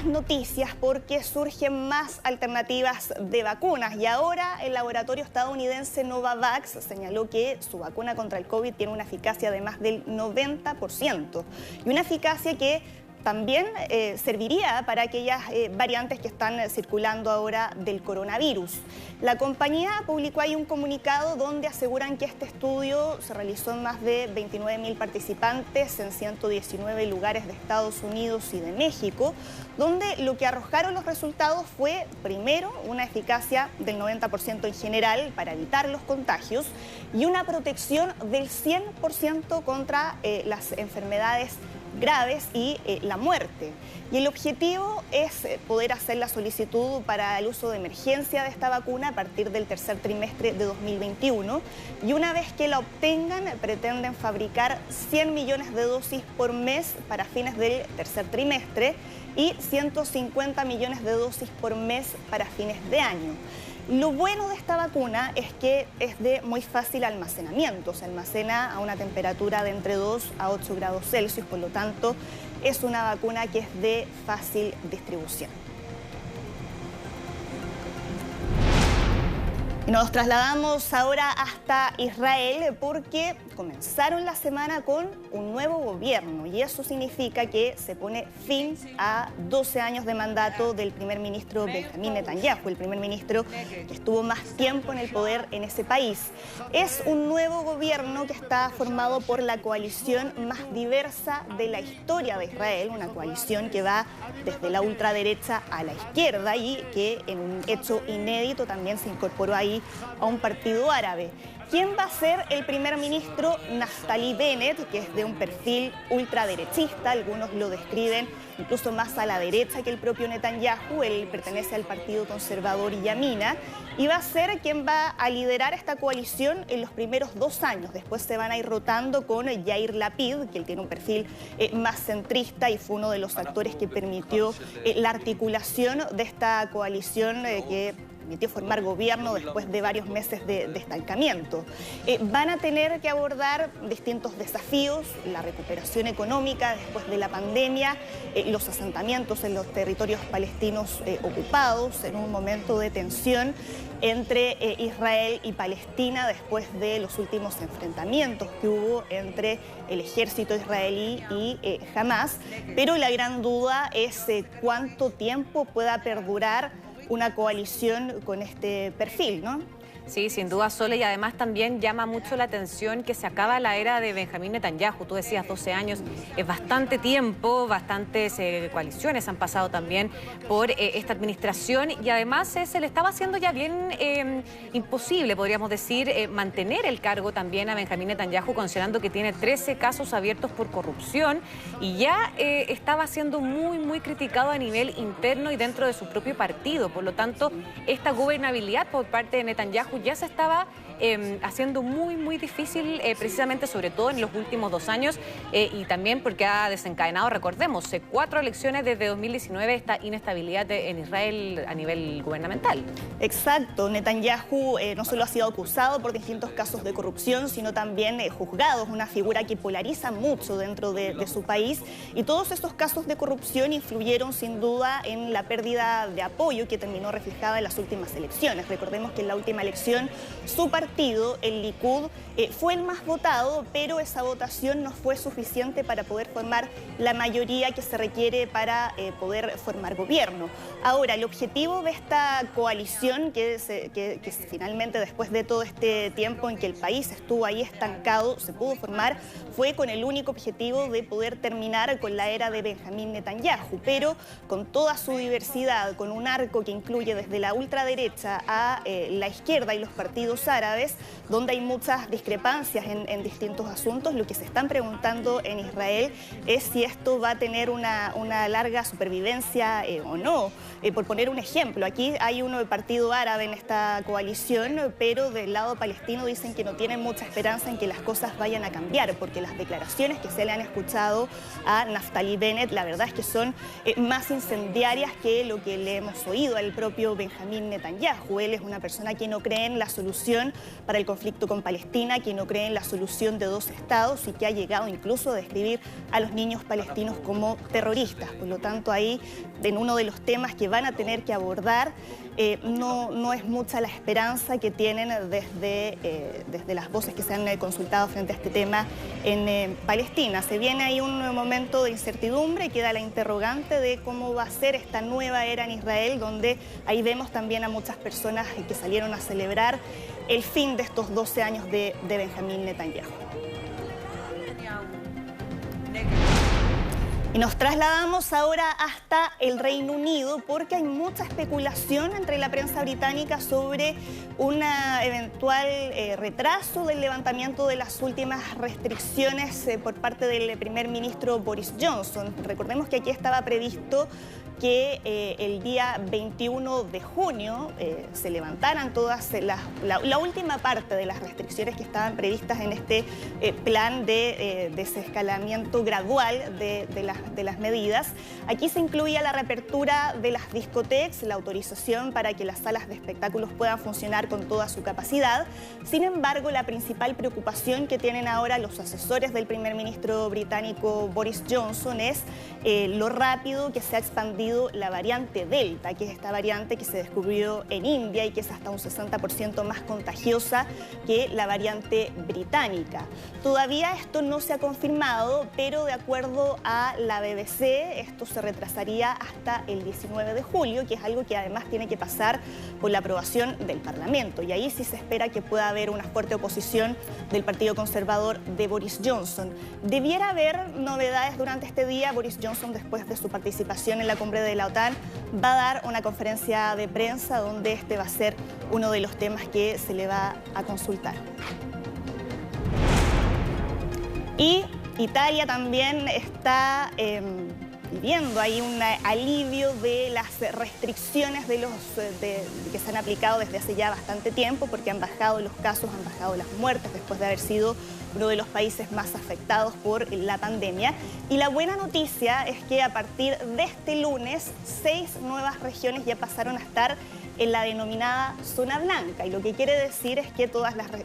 noticias porque surgen más alternativas de vacunas y ahora el laboratorio estadounidense Novavax señaló que su vacuna contra el COVID tiene una eficacia de más del 90% y una eficacia que también serviría para aquellas variantes que están circulando ahora del coronavirus. La compañía publicó ahí un comunicado donde aseguran que este estudio se realizó en más de 29.000 participantes en 119 lugares de Estados Unidos y de México, donde lo que arrojaron los resultados fue, primero, una eficacia del 90% en general para evitar los contagios y una protección del 100% contra las enfermedades graves y la muerte. Y el objetivo es poder hacer la solicitud para el uso de emergencia de esta vacuna a partir del tercer trimestre de 2021 y una vez que la obtengan pretenden fabricar 100 millones de dosis por mes para fines del tercer trimestre y 150 millones de dosis por mes para fines de año. Lo bueno de esta vacuna es que es de muy fácil almacenamiento, se almacena a una temperatura de entre 2 a 8 grados Celsius, por lo tanto es una vacuna que es de fácil distribución. Y nos trasladamos ahora hasta Israel porque comenzaron la semana con un nuevo gobierno y eso significa que se pone fin a 12 años de mandato del primer ministro Benjamín Netanyahu, el primer ministro que estuvo más tiempo en el poder en ese país. Es un nuevo gobierno que está formado por la coalición más diversa de la historia de Israel, una coalición que va desde la ultraderecha a la izquierda y que en un hecho inédito también se incorporó ahí a un partido árabe. ¿Quién va a ser el primer ministro? Naftali Bennett, que es de un perfil ultraderechista, algunos lo describen incluso más a la derecha que el propio Netanyahu, él pertenece al Partido Conservador Yamina, y va a ser quien va a liderar esta coalición en los primeros 2 años. Después se van a ir rotando con Yair Lapid, que él tiene un perfil más centrista y fue uno de los actores que permitió la articulación de esta coalición que permitió formar gobierno después de varios meses de estancamiento. Van a tener que abordar distintos desafíos, la recuperación económica después de la pandemia, los asentamientos en los territorios palestinos ocupados en un momento de tensión entre Israel y Palestina después de los últimos enfrentamientos que hubo entre el ejército israelí y Hamas, pero la gran duda es cuánto tiempo pueda perdurar una coalición con este perfil, ¿no? Sí, sin duda, Sole, y además también llama mucho la atención que se acaba la era de Benjamín Netanyahu. Tú decías 12 años, es bastante tiempo, bastantes coaliciones han pasado también por esta administración y además se le estaba haciendo ya bien imposible, podríamos decir, mantener el cargo también a Benjamín Netanyahu, considerando que tiene 13 casos abiertos por corrupción y ya estaba siendo muy criticado a nivel interno y dentro de su propio partido. Por lo tanto, esta gobernabilidad por parte de Netanyahu ya se estaba haciendo muy difícil, precisamente sobre todo en los últimos 2 años y también porque ha desencadenado, recordemos, 4 elecciones desde 2019, esta inestabilidad en Israel a nivel gubernamental. Exacto, Netanyahu no solo ha sido acusado por distintos casos de corrupción, sino también juzgado, es una figura que polariza mucho dentro de su país y todos estos casos de corrupción influyeron sin duda en la pérdida de apoyo que terminó reflejada en las últimas elecciones. Recordemos que en la última elección su partido, el Likud, fue el más votado, pero esa votación no fue suficiente para poder formar la mayoría que se requiere para poder formar gobierno. Ahora, el objetivo de esta coalición, que finalmente después de todo este tiempo en que el país estuvo ahí estancado, se pudo formar, fue con el único objetivo de poder terminar con la era de Benjamín Netanyahu, pero con toda su diversidad, con un arco que incluye desde la ultraderecha a la izquierda y los partidos árabes, donde hay muchas discrepancias en distintos asuntos. Lo que se están preguntando en Israel es si esto va a tener una larga supervivencia o no. Por poner un ejemplo, aquí hay uno del partido árabe en esta coalición, pero del lado palestino dicen que no tienen mucha esperanza en que las cosas vayan a cambiar, porque las declaraciones que se le han escuchado a Naftali Bennett, la verdad es que son más incendiarias que lo que le hemos oído al propio Benjamín Netanyahu. Él es una persona que no cree cree en la solución para el conflicto con Palestina, que no cree en la solución de dos estados y que ha llegado incluso a describir a los niños palestinos como terroristas. Por lo tanto, ahí, en uno de los temas que van a tener que abordar, no es mucha la esperanza que tienen desde las voces que se han consultado frente a este tema en Palestina. Se viene ahí un momento de incertidumbre, queda la interrogante de cómo va a ser esta nueva era en Israel, donde ahí vemos también a muchas personas que salieron a celebrar el fin de estos 12 años de Benjamín Netanyahu. Y nos trasladamos ahora hasta el Reino Unido porque hay mucha especulación entre la prensa británica sobre un eventual retraso del levantamiento de las últimas restricciones por parte del primer ministro Boris Johnson. Recordemos que aquí estaba previsto que el día 21 de junio se levantaran todas la última parte de las restricciones que estaban previstas en este plan de desescalamiento gradual de las medidas. Aquí se incluía la reapertura de las discotecas, la autorización para que las salas de espectáculos puedan funcionar con toda su capacidad. Sin embargo, la principal preocupación que tienen ahora los asesores del primer ministro británico Boris Johnson es lo rápido que se ha expandido la variante Delta, que es esta variante que se descubrió en India y que es hasta un 60% más contagiosa que la variante británica. Todavía esto no se ha confirmado, pero de acuerdo a la BBC, esto se retrasaría hasta el 19 de julio, que es algo que además tiene que pasar por la aprobación del Parlamento. Y ahí sí se espera que pueda haber una fuerte oposición del Partido Conservador de Boris Johnson. Debiera haber novedades durante este día. Boris Johnson, después de su participación en la cumbre de la OTAN, va a dar una conferencia de prensa donde este va a ser uno de los temas que se le va a consultar. Y Italia también está viendo ahí un alivio de las restricciones que se han aplicado desde hace ya bastante tiempo, porque han bajado los casos, han bajado las muertes después de haber sido uno de los países más afectados por la pandemia. Y la buena noticia es que a partir de este lunes, 6 nuevas regiones ya pasaron a estar en la denominada zona blanca, y lo que quiere decir es que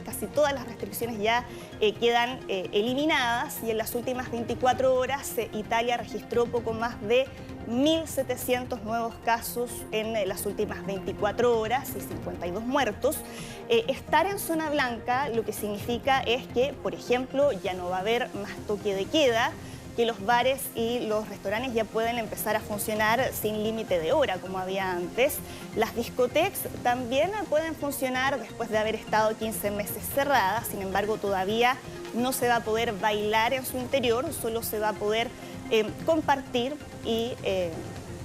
casi todas las restricciones ya quedan eliminadas, y en las últimas 24 horas Italia registró poco más de 1.700 nuevos casos en las últimas 24 horas y 52 muertos. Estar en zona blanca lo que significa es que, por ejemplo, ya no va a haber más toque de queda, que los bares y los restaurantes ya pueden empezar a funcionar sin límite de hora, como había antes. Las discotecas también pueden funcionar después de haber estado 15 meses cerradas. Sin embargo, todavía no se va a poder bailar en su interior, solo se va a poder compartir y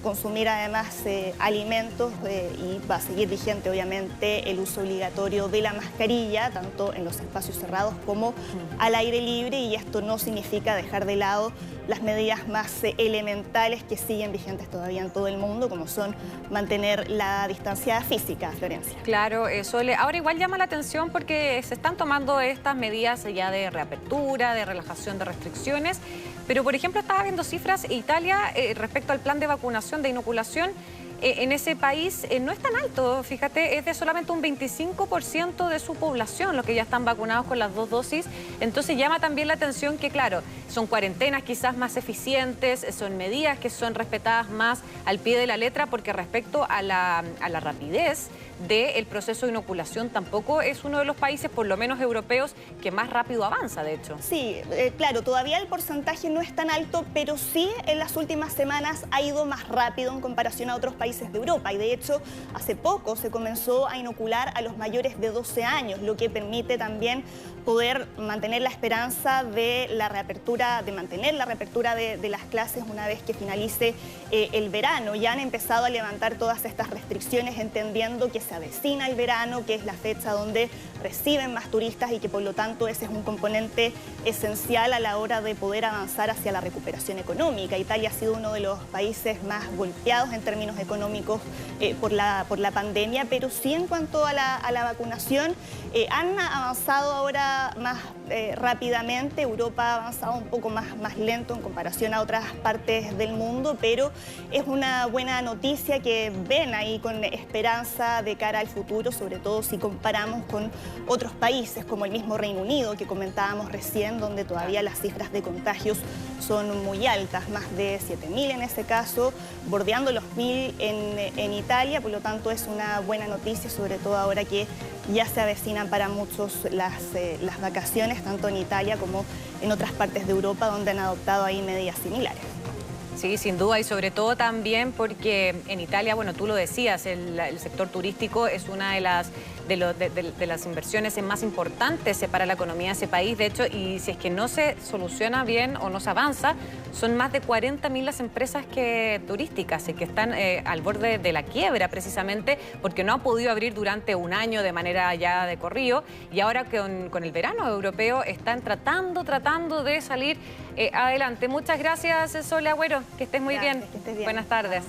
consumir además alimentos, y va a seguir vigente obviamente el uso obligatorio de la mascarilla, tanto en los espacios cerrados como al aire libre, y esto no significa dejar de lado las medidas más elementales que siguen vigentes todavía en todo el mundo, como son mantener la distancia física, Florencia. Claro, Sole. Ahora igual llama la atención porque se están tomando estas medidas ya de reapertura, de relajación de restricciones, pero por ejemplo estaba viendo cifras Italia respecto al plan de vacunación, de inoculación. En ese país no es tan alto, fíjate, es de solamente un 25% de su población los que ya están vacunados con las 2 dosis. Entonces llama también la atención que, claro, son cuarentenas quizás más eficientes, son medidas que son respetadas más al pie de la letra, porque respecto a la rapidez del proceso de inoculación tampoco es uno de los países, por lo menos europeos, que más rápido avanza, de hecho. Sí, claro, todavía el porcentaje no es tan alto, pero sí en las últimas semanas ha ido más rápido en comparación a otros países de Europa, y de hecho hace poco se comenzó a inocular a los mayores de 12 años, lo que permite también poder mantener la esperanza de la reapertura, de mantener la reapertura de las clases una vez que finalice el verano. Ya han empezado a levantar todas estas restricciones, entendiendo que se avecina el verano, que es la fecha donde reciben más turistas y que por lo tanto ese es un componente esencial a la hora de poder avanzar hacia la recuperación económica. Italia ha sido uno de los países más golpeados en términos económicos por la pandemia, pero sí en cuanto a la vacunación han avanzado ahora más rápidamente. Europa ha avanzado un poco más lento en comparación a otras partes del mundo, pero es una buena noticia que ven ahí con esperanza de de cara al futuro, sobre todo si comparamos con otros países como el mismo Reino Unido que comentábamos recién, donde todavía las cifras de contagios son muy altas, más de 7.000 en ese caso, bordeando los 1.000 en Italia. Por lo tanto es una buena noticia, sobre todo ahora que ya se avecinan para muchos las vacaciones, tanto en Italia como en otras partes de Europa, donde han adoptado ahí medidas similares. Sí, sin duda, y sobre todo también porque en Italia, bueno, tú lo decías, el sector turístico es una de las inversiones más importantes para la economía de ese país. De hecho, y si es que no se soluciona bien o no se avanza, son más de 40.000 las empresas turísticas que están al borde de la quiebra, precisamente porque no han podido abrir durante un año de manera ya de corrido, y ahora con el verano europeo están tratando de salir adelante. Muchas gracias, Sole Agüero, que estés muy bien. Que estés bien. Buenas tardes.